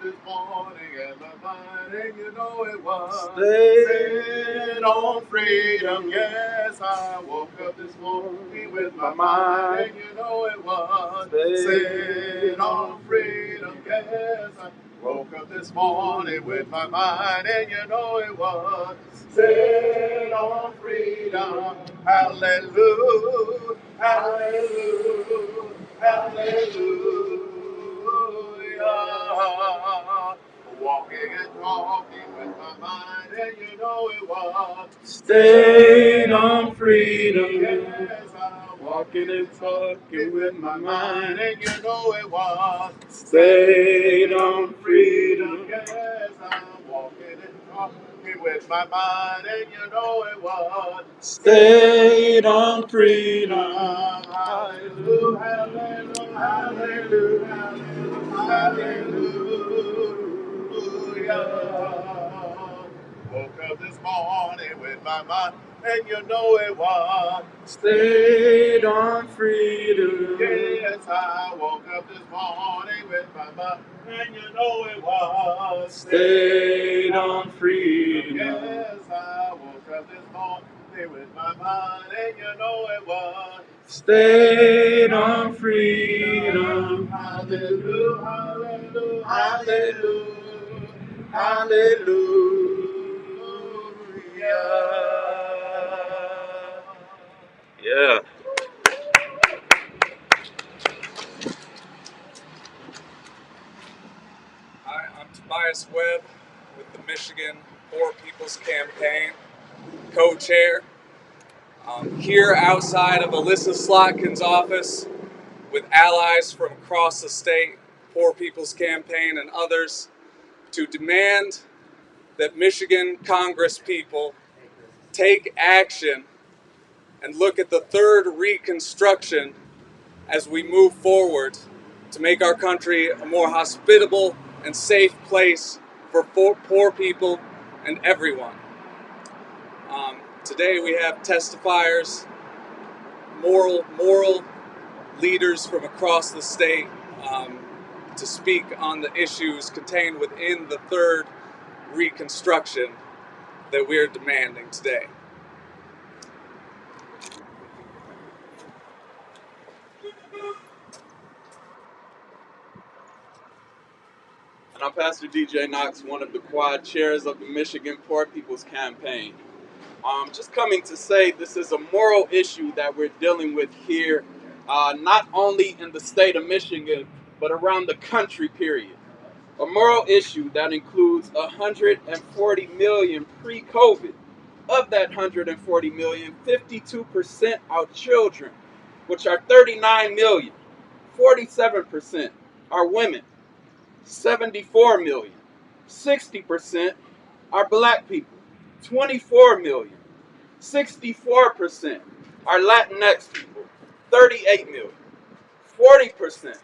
this morning in my mind, and you know it was. Stayed on freedom, yes, I woke up this morning with my mind, and you know it was. Stayed on freedom, yes, I woke up this morning with my mind, and you know it was. Stayed on freedom, hallelujah, hallelujah, hallelujah. Walking and talking with my mind, and you know it was. Stayed on freedom. Yes, I'm walking and talking with my mind, and you know it was. Stayed on freedom. Yes, I'm walking and talking with my mind, and you know it was. Stayed on freedom. Hallelujah, hallelujah, hallelujah, hallelujah. Woke up this morning with my mind, and you know it was. Stayed on freedom. Yes, I woke up this morning with my mind, and you know it was. Stayed on freedom. Yes, I woke up this morning with my mind, and you know it was. Stayed on freedom. Hallelujah, hallelujah, hallelujah, hallelujah. Yeah. Hi, I'm Tobias Webb with the Michigan Poor People's Campaign, co-chair. Here outside of Alyssa Slotkin's office with allies from across the state, Poor People's Campaign and others, to demand that Michigan Congress people take action and look at the third Reconstruction as we move forward to make our country a more hospitable and safe place for poor people and everyone. Today we have testifiers, moral leaders from across the state to speak on the issues contained within the third Reconstruction that we are demanding today. And I'm Pastor DJ Knox, one of the quad chairs of the Michigan Poor People's Campaign. Just coming to say this is a moral issue that we're dealing with here, not only in the state of Michigan, but around the country, period. A moral issue that includes 140 million pre-COVID. Of that 140 million, 52% are children, which are 39 million. 47% are women. 74 million. 60% are black people. 24 million. 64% are Latinx people. 38 million. 40%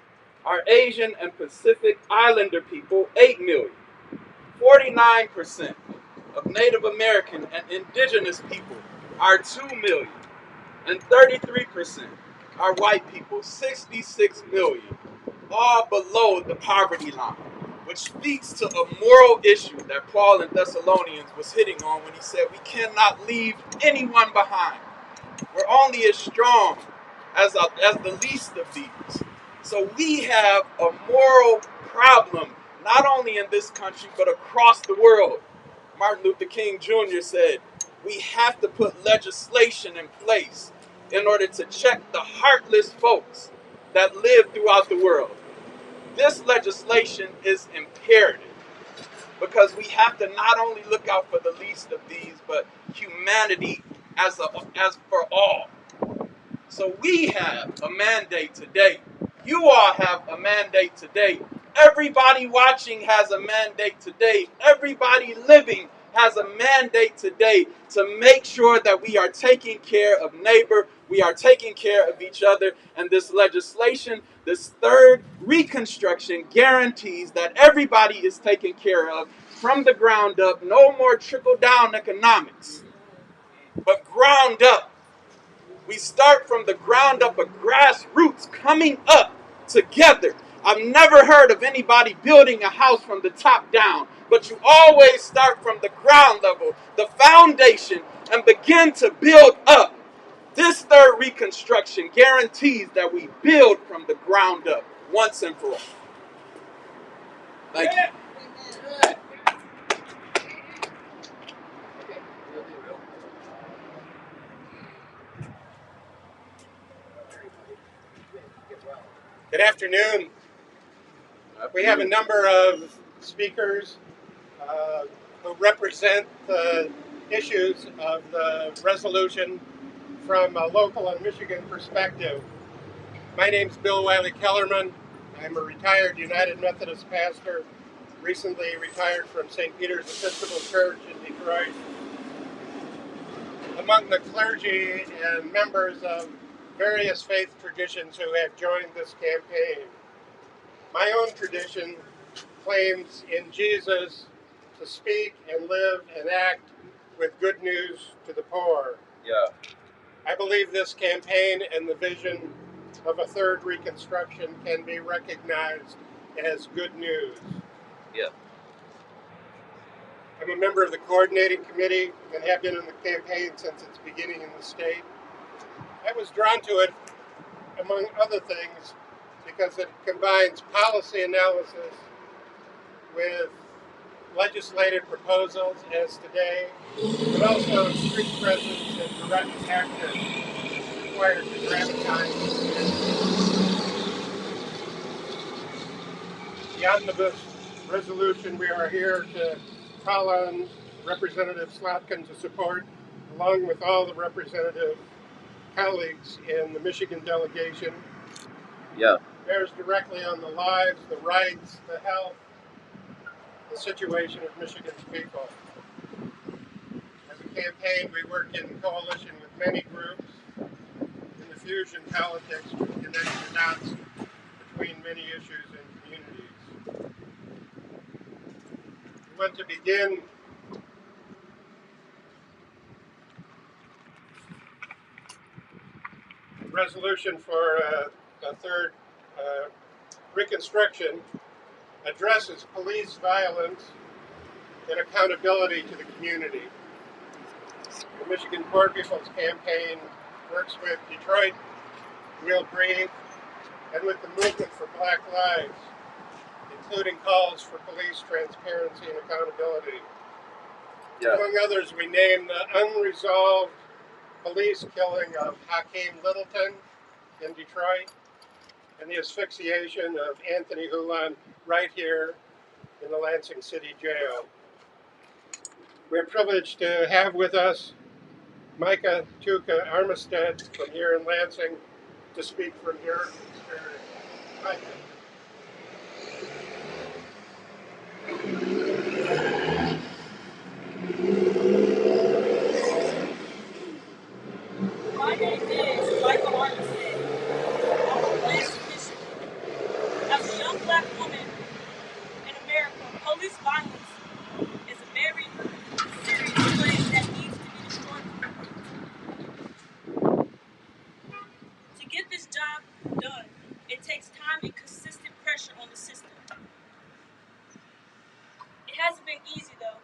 are Asian and Pacific Islander people. 8 million. 49% of Native American and indigenous people are 2 million. And 33% are white people. 66 million. All below the poverty line, which speaks to a moral issue that Paul in Thessalonians was hitting on when he said we cannot leave anyone behind. We're only as strong as the least of these. So we have a moral problem, not only in this country, but across the world. Martin Luther King Jr. said, we have to put legislation in place in order to check the heartless folks that live throughout the world. This legislation is imperative because we have to not only look out for the least of these, but humanity as for all. So we have a mandate today. You all have a mandate today. Everybody watching has a mandate today. Everybody living has a mandate today to make sure that we are taking care of neighbor, we are taking care of each other, and this legislation, this third Reconstruction, guarantees that everybody is taken care of from the ground up. No more trickle-down economics, but ground up. We start from the ground up, a grassroots coming up together I've never heard of anybody building a house from the top down, but you always start from the ground level, the foundation, and begin to build up. This third reconstruction guarantees that we build from the ground up once and for all. Thank you. Good afternoon. We have a number of speakers who represent the issues of the resolution from a local and Michigan perspective. My name's Bill Wiley Kellerman. I'm a retired United Methodist pastor, recently retired from St. Peter's Episcopal Church in Detroit. Among the clergy and members of various faith traditions who have joined this campaign, my own tradition claims in Jesus to speak and live and act with good news to the poor. Yeah. I believe this campaign and the vision of a third reconstruction can be recognized as good news. Yeah. I'm a member of the coordinating committee and have been in the campaign since its beginning in the state. I was drawn to it, among other things, because it combines policy analysis with legislative proposals as today, but also street presence and direct action required to dramatize. The omnibus resolution we are here to call on Representative Slotkin to support, along with all the representative colleagues in the Michigan delegation, bears directly on the lives, the rights, the health, the situation of Michigan's people. As a campaign, we work in coalition with many groups in the fusion politics to connect the dots between many issues and communities. We want to begin resolution for a third reconstruction addresses police violence and accountability to the community. The Michigan Poor People's Campaign works with Detroit We'll Breathe and with the Movement for Black Lives, including calls for police transparency and accountability. Yeah. Among others, we name the unresolved police killing of Hakeem Littleton in Detroit and the asphyxiation of Anthony Hulan right here in the Lansing City Jail. We're privileged to have with us Micah Tuka Armistead from here in Lansing to speak from your experience. Micah. My name is Micah Armistead. I'm from Lansing, Michigan. As a young black woman in America, police violence is a very serious thing that needs to be destroyed. To get this job done, it takes time and consistent pressure on the system. It hasn't been easy though,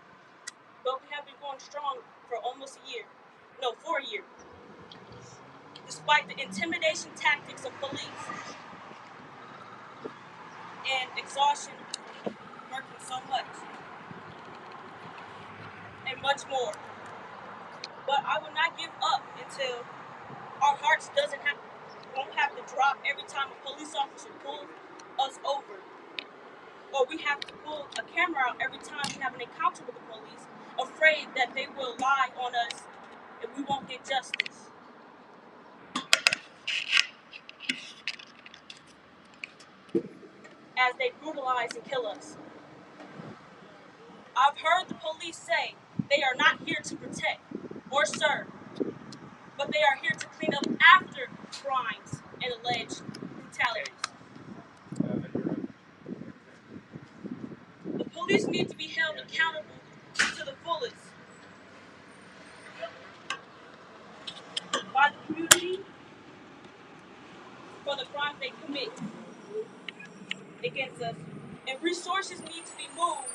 but we have been going strong for almost a year. No, for a year. Despite the intimidation tactics of police and exhaustion working so much and much more. But I will not give up until our hearts won't have to drop every time a police officer pulls us over, or we have to pull a camera out every time we have an encounter with the police, afraid that they will lie on us and we won't get justice. As they brutalize and kill us. I've heard the police say they are not here to protect or serve, but they are here to clean up after crimes and alleged brutalities. The police need to be held accountable to the fullest by the community for the crimes they commit. against us, and resources need to be moved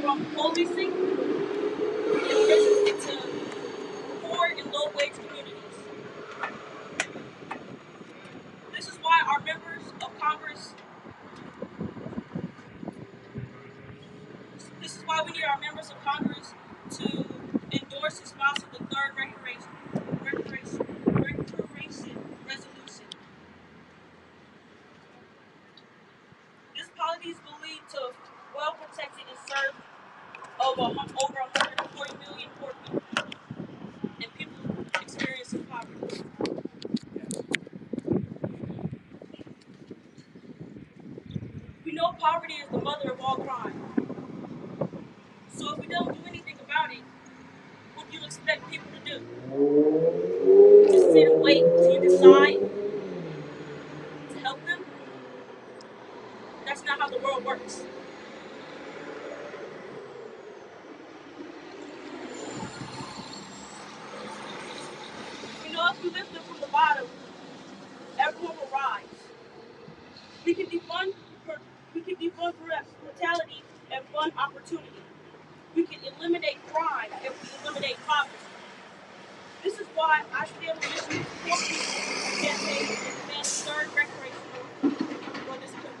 from policing and prisons into poor and low-wage communities. This is why our members of Congress, this is why we need our members of Congress to endorse and sponsor the third reparation resolution. This policy is believed to well-protected and serve over 140 million poor people and people experiencing poverty. We know poverty is the mother of all crime. So if we don't do anything about it, what do you expect people to do? Just sit and wait till you decide to help them? That's not how the world works. You know, if we lift them from the bottom, everyone will rise. We can defund brutality and fund opportunity. We can eliminate crime if we eliminate poverty. This is why I stand with Michigan's poor people campaign to demand third recreational for this country.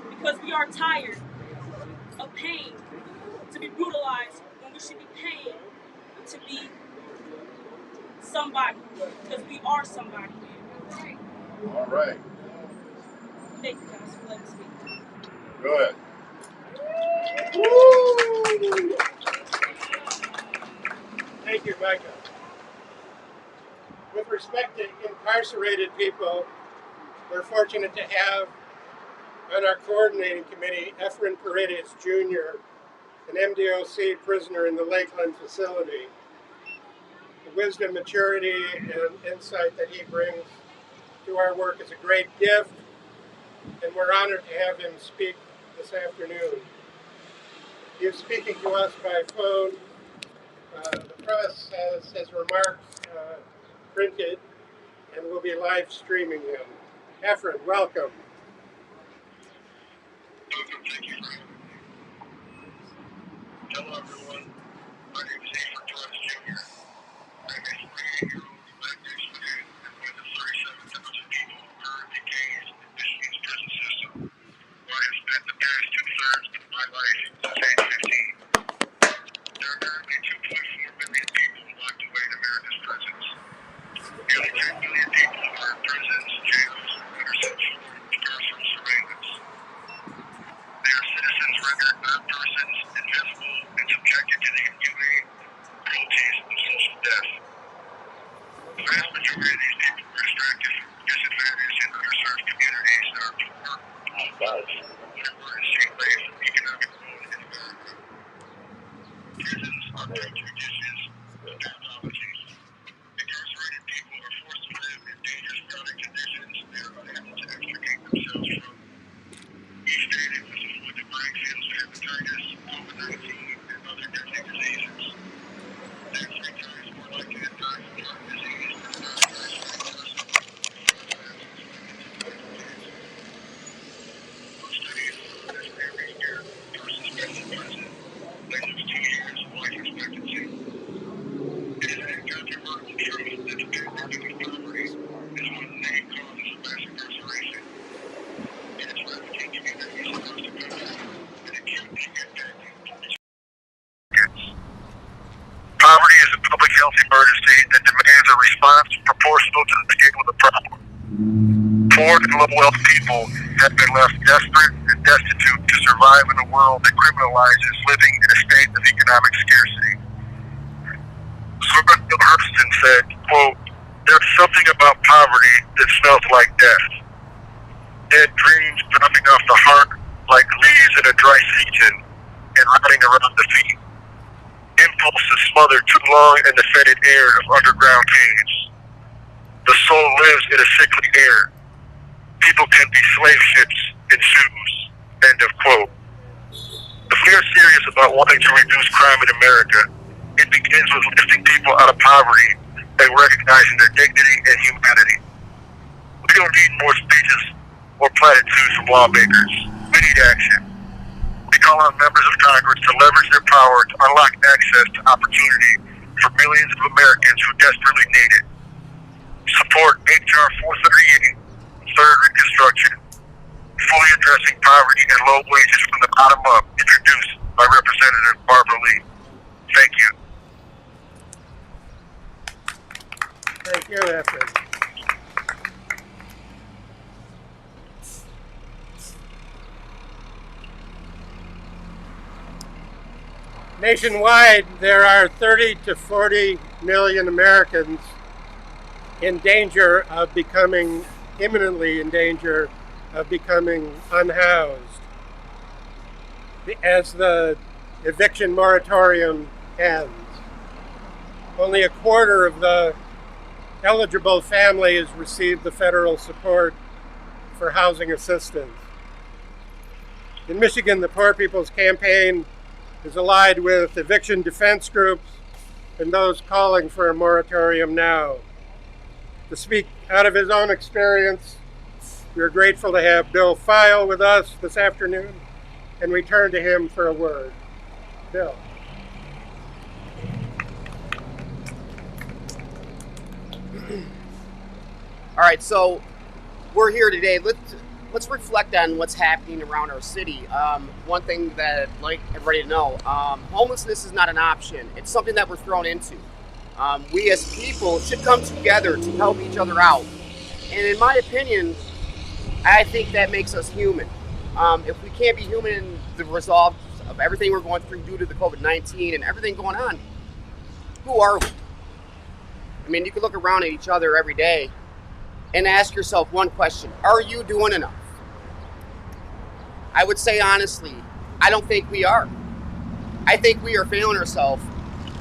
Because we are tired of paying to be brutalized when we should be paying to be somebody. Because we are somebody. All right. Thank you guys for letting me speak. Good. Thank you, Micah. With respect to incarcerated people, we're fortunate to have on our coordinating committee Efren Paredes Jr., an MDOC prisoner in the Lakeland facility. The wisdom, maturity, and insight that he brings to our work is a great gift, and we're honored to have him speak this afternoon. He is speaking to us by phone. The press has his remarks printed, and we'll be live streaming them. Efren, welcome. Thank you. Hello, everyone. My name is Efren Torres Jr. I'm a 48-year-old black Michigan and one of the 37,000 people who are engaged in Michigan's prison system, where I have spent the past two-thirds of my life since age 15. There are currently 2.4 million people locked away in America's prisons. Nearly 10 million people are in prisons, jails, and under some form of carceral surveillance. They are citizens rendered non-persons, invisible, and subjected to the inhumane cruelties of social death. The vast majority of these people are extracted from disadvantaged and underserved communities that are poor, low-wealth, or away from economic growth in America. Prisons are petri dishes of pathology. Incarcerated people are forced to live in dangerous chronic conditions they are unable to extricate themselves from. Each day they must avoid the minefields of hepatitis, COVID-19, and other deadly diseases. They are 3 times more likely to die from heart disease than a non-incarcerated person, and 4 times as likely to die from cancer. One study has found that for every year a person spends in prison, they lose 2 years of life expectancy. It is an incontrovertible truth that the pandemic of poverty is one of the main causes of mass incarceration. It is ravaging communities across the country, and acutely impacting poor kids. Poverty is a public health emergency that demands a response proportional to the scale of the problem. Poor and low-wealth people have been left desperate and destitute to survive in a world that criminalizes living in a state of economic scarcity. Zora Neale Hurston said, quote, "There's something about poverty that smells like death. Dead dreams dropping off the heart like leaves in a dry season and rotting around the feet. Impulses smothered too long in the fetid air of underground caves. The soul lives in a sickly air. People can be slave ships in shoes." End of quote. If we are serious about wanting to reduce crime in America, it begins with lifting people out of poverty and recognizing their dignity and humanity. We don't need more speeches or platitudes from lawmakers. We need action. We call on members of Congress to leverage their power to unlock access to opportunity for millions of Americans who desperately need it. Support H.R. 438, Third Reconstruction, fully addressing poverty and low wages from the bottom up, introduced by Representative Barbara Lee. Thank you. Thank you, Efren. Nationwide, there are 30 to 40 million Americans in danger of becoming, imminently in danger of becoming unhoused as the eviction moratorium ends. Only a quarter of the eligible families receive the federal support for housing assistance. In Michigan, the Poor People's Campaign is allied with eviction defense groups and those calling for a moratorium now. To speak out of his own experience, we're grateful to have Bill Feil with us this afternoon, and we turn to him for a word. Bill. All right, so we're here today. Let's reflect on what's happening around our city. One thing that I'd like everybody to know, homelessness is not an option. It's something that we're thrown into. We as people should come together to help each other out. And in my opinion, I think that makes us human. If we can't be human in the resolve of everything we're going through due to the COVID-19 and everything going on, who are we? I mean, you can look around at each other every day and ask yourself one question: are you doing enough? I would say honestly, I don't think we are. I think we are failing ourselves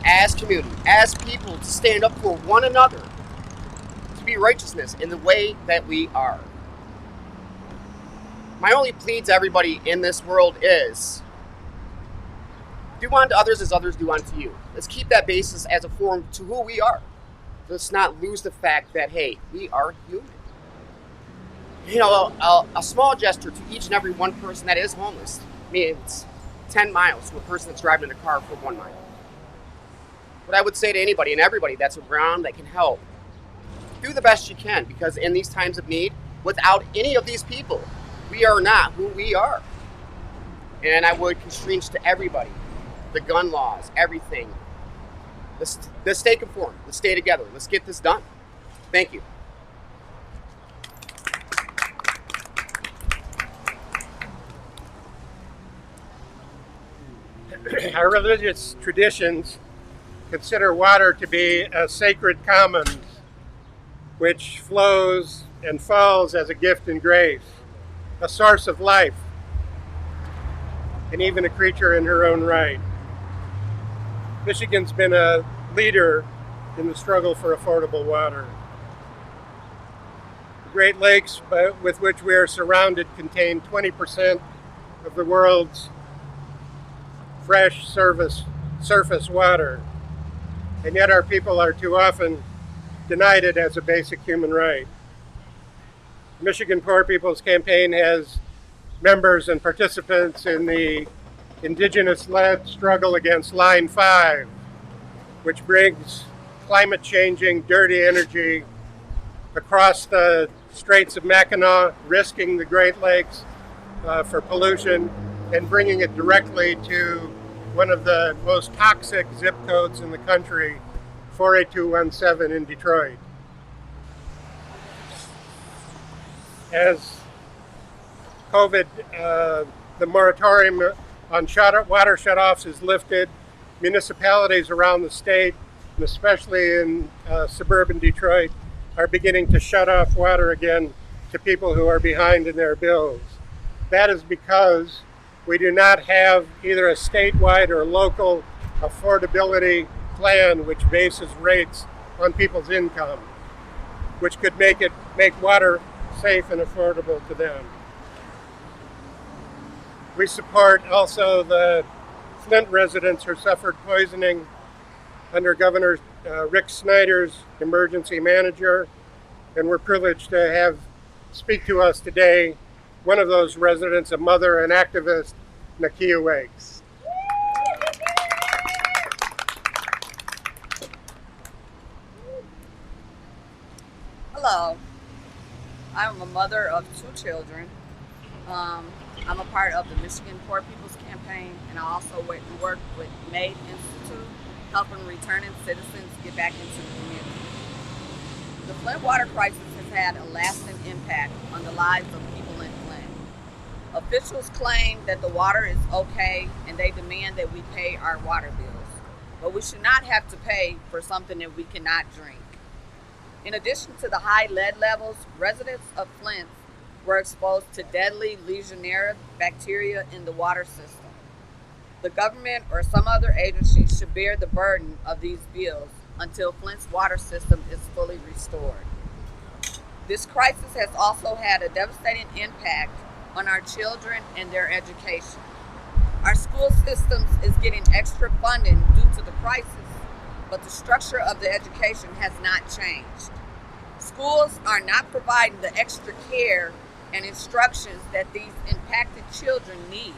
as community, as people, to stand up for one another, to be righteousness in the way that we are. My only plea to everybody in this world is, do unto others as others do unto you. Let's keep that basis as a form to who we are. Let's not lose the fact that, hey, we are human. You know, a small gesture to each and every one person that is homeless means 10 miles to a person that's driving in a car for 1 mile. What I would say to anybody and everybody that's around that can help, do the best you can, because in these times of need, without any of these people, we are not who we are. And I would constrain to everybody, the gun laws, everything. Let's stay conformed. Let's stay together. Let's get this done. Thank you. Our religious traditions consider water to be a sacred commons, which flows and falls as a gift and grace, a source of life, and even a creature in her own right. Michigan's been a leader in the struggle for affordable water. The Great Lakes, with which we are surrounded, contain 20% of the world's fresh surface water, and yet our people are too often denied it as a basic human right. The Michigan Poor People's Campaign has members and participants in the Indigenous-led struggle against Line 5, which brings climate-changing, dirty energy across the Straits of Mackinac, risking the Great Lakes for pollution, and bringing it directly to one of the most toxic zip codes in the country, 48217 in Detroit. As COVID, the moratorium on water shutoffs is lifted, municipalities around the state, and especially in suburban Detroit, are beginning to shut off water again to people who are behind in their bills. That is because we do not have either a statewide or local affordability plan which bases rates on people's income, which could make water safe and affordable to them. We support also the Flint residents who suffered poisoning under Governor Rick Snyder's emergency manager, and we're privileged to have speak to us today, one of those residents, a mother and activist, Nakia Wakes. Hello, I'm a mother of 2 children. I'm a part of the Michigan Poor People's Campaign, and I also work with MAID Institute, helping returning citizens get back into the community. The Flint water crisis has had a lasting impact on the lives of people in Flint. Officials claim that the water is okay, and they demand that we pay our water bills. But we should not have to pay for something that we cannot drink. In addition to the high lead levels, residents of Flint were exposed to deadly Legionnaires bacteria in the water system. The government or some other agency should bear the burden of these bills until Flint's water system is fully restored. This crisis has also had a devastating impact on our children and their education. Our school systems is getting extra funding due to the crisis, but the structure of the education has not changed. Schools are not providing the extra care and instructions that these impacted children need.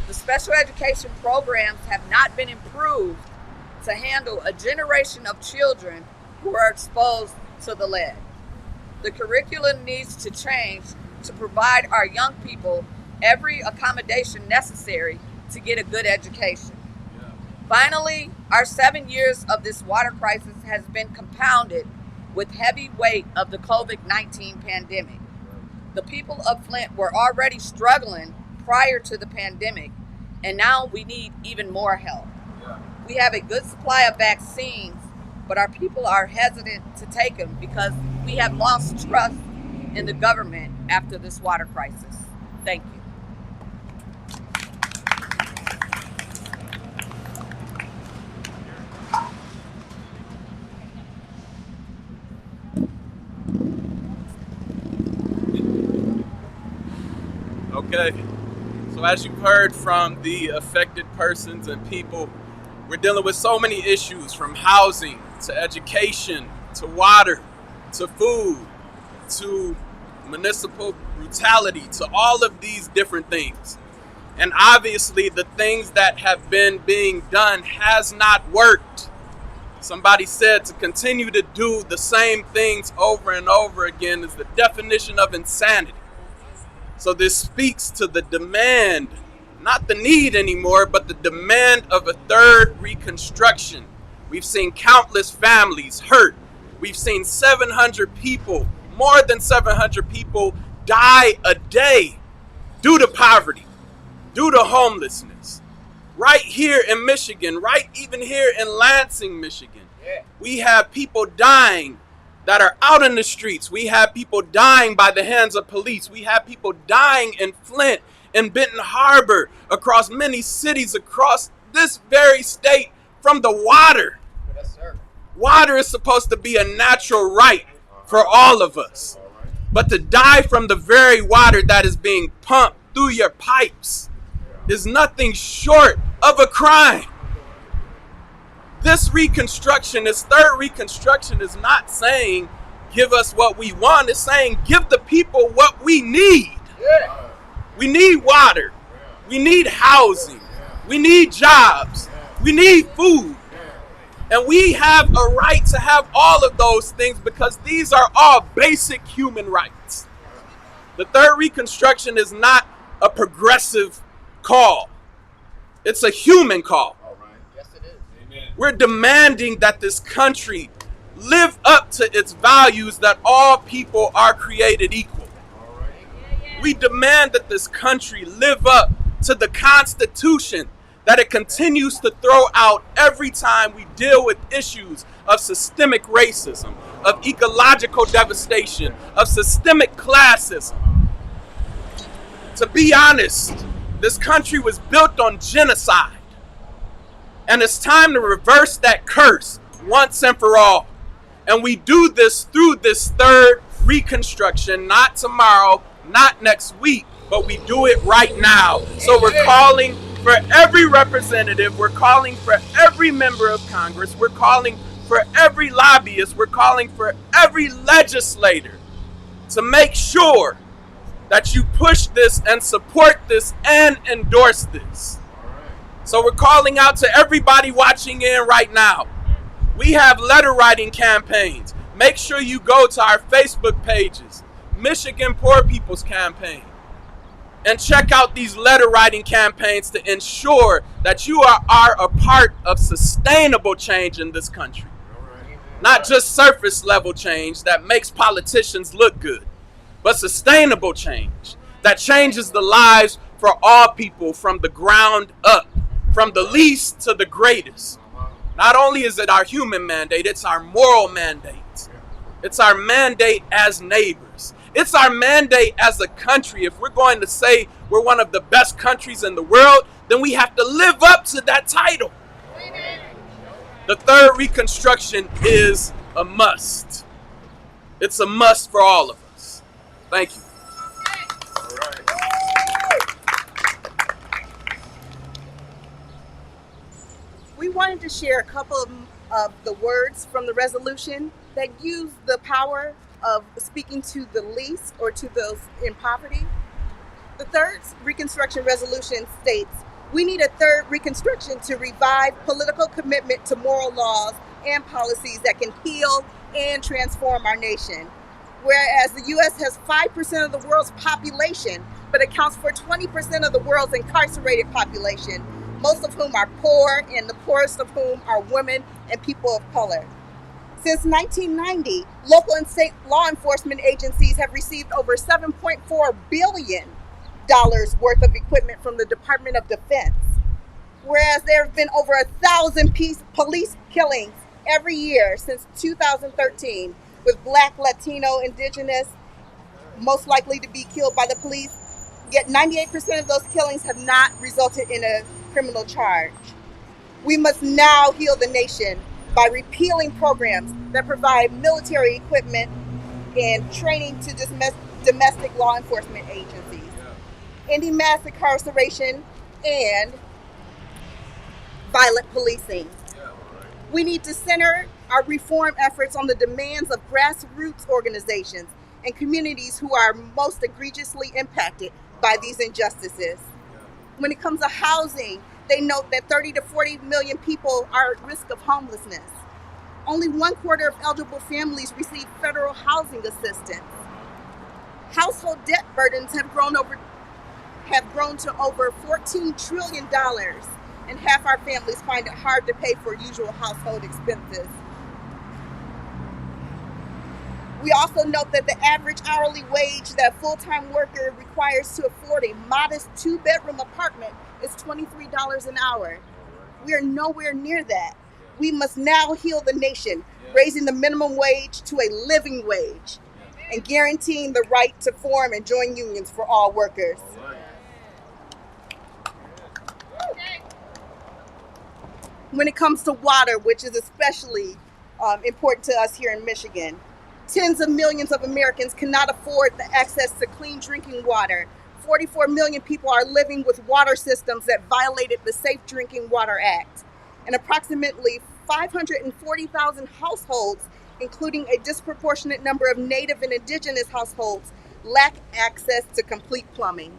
The special education programs have not been improved to handle a generation of children who are exposed to the lead. The curriculum needs to change to provide our young people every accommodation necessary to get a good education. Finally, our 7 years of this water crisis has been compounded with heavy weight of the COVID-19 pandemic. The people of Flint were already struggling prior to the pandemic, and now we need even more help. We have a good supply of vaccines, but our people are hesitant to take them because we have lost trust in the government after this water crisis. Thank you. Okay, so as you've heard from the affected persons and people, we're dealing with so many issues, from housing to education to water to food to municipal brutality to all of these different things. And obviously the things that have been being done has not worked. Somebody said to continue to do the same things over and over again is the definition of insanity. So this speaks to the demand, not the need anymore, but the demand of a third reconstruction. We've seen countless families hurt. We've seen 700 people, more than 700 people die a day due to poverty, due to homelessness. Right here in Michigan, right even here in Lansing, Michigan, we have people dying that are out in the streets. We have people dying by the hands of police. We have people dying in Flint, in Benton Harbor, across many cities, across this very state from the water. Yes, sir. Water is supposed to be a natural right for all of us. But to die from the very water that is being pumped through your pipes is nothing short of a crime. This reconstruction, this third reconstruction, is not saying give us what we want. It's saying give the people what we need. We need water. We need housing. We need jobs. We need food. And we have a right to have all of those things because these are all basic human rights. The third reconstruction is not a progressive call. It's a human call. We're demanding that this country live up to its values that all people are created equal. We demand that this country live up to the Constitution that it continues to throw out every time we deal with issues of systemic racism, of ecological devastation, of systemic classism. To be honest, this country was built on genocide. And it's time to reverse that curse once and for all. And we do this through this third reconstruction, not tomorrow, not next week, but we do it right now. So we're calling for every representative, we're calling for every member of Congress, we're calling for every lobbyist, we're calling for every legislator to make sure that you push this and support this and endorse this. So we're calling out to everybody watching in right now. We have letter writing campaigns. Make sure you go to our Facebook pages, Michigan Poor People's Campaign, and check out these letter writing campaigns to ensure that you are a part of sustainable change in this country. Not just surface level change that makes politicians look good, but sustainable change that changes the lives for all people from the ground up, from the least to the greatest. Not only is it our human mandate, it's our moral mandate. It's our mandate as neighbors. It's our mandate as a country. If we're going to say we're one of the best countries in the world, then we have to live up to that title. The third Reconstruction is a must. It's a must for all of us. Thank you. We wanted to share a couple of the words from the resolution that use the power of speaking to the least or to those in poverty. The third Reconstruction resolution states, we need a third Reconstruction to revive political commitment to moral laws and policies that can heal and transform our nation. Whereas the U.S. has 5% of the world's population, but accounts for 20% of the world's incarcerated population, most of whom are poor, and the poorest of whom are women and people of color. Since 1990, local and state law enforcement agencies have received over $7.4 billion worth of equipment from the Department of Defense. Whereas there have been over 1,000 police killings every year since 2013, with Black, Latino, Indigenous most likely to be killed by the police, yet 98% of those killings have not resulted in a criminal charge. We must now heal the nation by repealing programs that provide military equipment and training to domestic law enforcement agencies, ending mass incarceration, and violent policing. We need to center our reform efforts on the demands of grassroots organizations and communities who are most egregiously impacted by these injustices. When it comes to housing, they note that 30 to 40 million people are at risk of homelessness. Only 1/4 of eligible families receive federal housing assistance. Household debt burdens have grown to over $14 trillion, and half our families find it hard to pay for usual household expenses. We also note that the average hourly wage that a full-time worker requires to afford a modest 2-bedroom apartment is $23 an hour. We are nowhere near that. We must now heal the nation, raising the minimum wage to a living wage and guaranteeing the right to form and join unions for all workers. When it comes to water, which is especially important to us here in Michigan, tens of millions of Americans cannot afford the access to clean drinking water. 44 million people are living with water systems that violated the Safe Drinking Water Act. And approximately 540,000 households, including a disproportionate number of Native and Indigenous households, lack access to complete plumbing.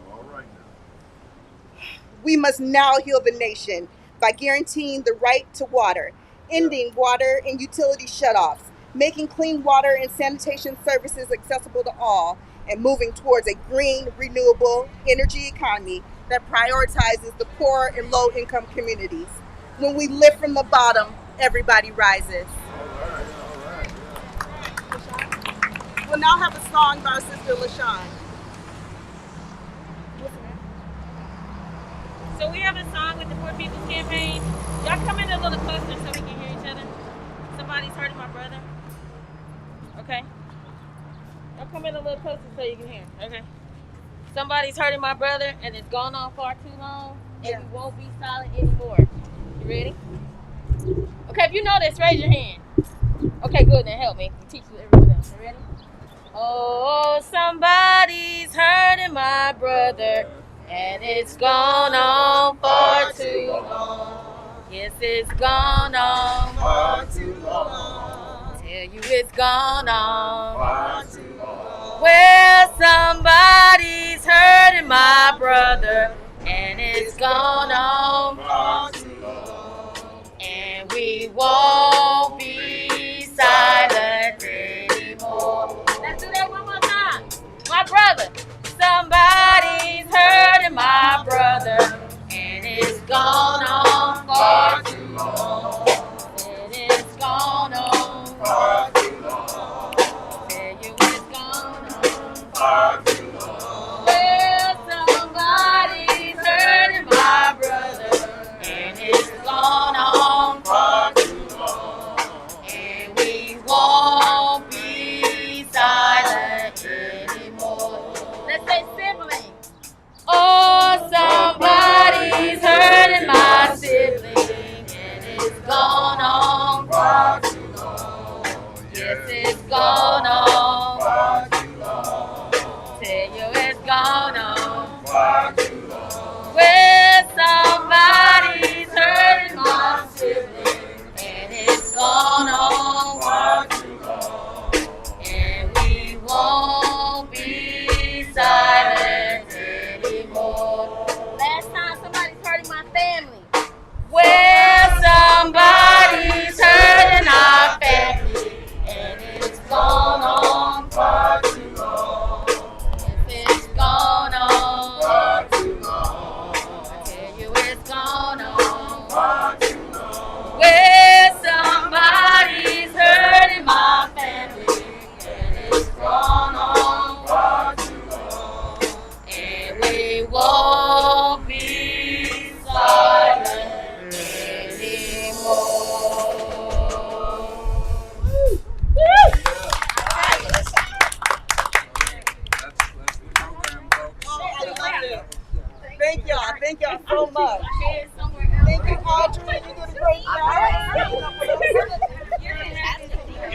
We must now heal the nation by guaranteeing the right to water, ending water and utility shutoffs, making clean water and sanitation services accessible to all, and moving towards a green, renewable energy economy that prioritizes the poor and low-income communities. When we lift from the bottom, everybody rises. We'll now have a song by our sister LaShawn. So we have a song with the Poor People's Campaign. Y'all come in a little closer so we can hear each other. Somebody's hurting my brother. Okay. Y'all come in a little closer so you can hear. Okay. Somebody's hurting my brother and it's gone on far too long and we won't be silent anymore. You ready? Okay, if you know this, raise your hand. Okay, good, then help me. Teach everyone else. You ready? Oh, somebody's hurting my brother and it's gone on far too long. Yes, it's gone on far too long. Tell you it's gone on far too long. Well, somebody's hurting my brother, and it's gone on far too long. And we won't be silent anymore. Let's do that one more time. My brother, somebody's hurting my brother, and it's gone on far too long. And it's gone on far too long. Tell you it's gone on far too long. Well, somebody's hurting my brother, and it's gone on far too long. And we won't be silent anymore. Let's say sibling. Oh, somebody's hurting my sibling, and it's gone on far too long. Yes, it's gone on far too long. Tell you it's gone on far too long. Well, somebody's hurting my sibling, and it's gone on far too long. And we won't be silent anymore. Last time somebody's hurting my family. Well, somebody's hurting our family, and it's gone on far too long. Yes, it's gone on far too long. I tell you it's gone on far too long. Well, somebody's hurting my family, and it's gone on far too long. And we won't be silent anymore. Thank y'all so much.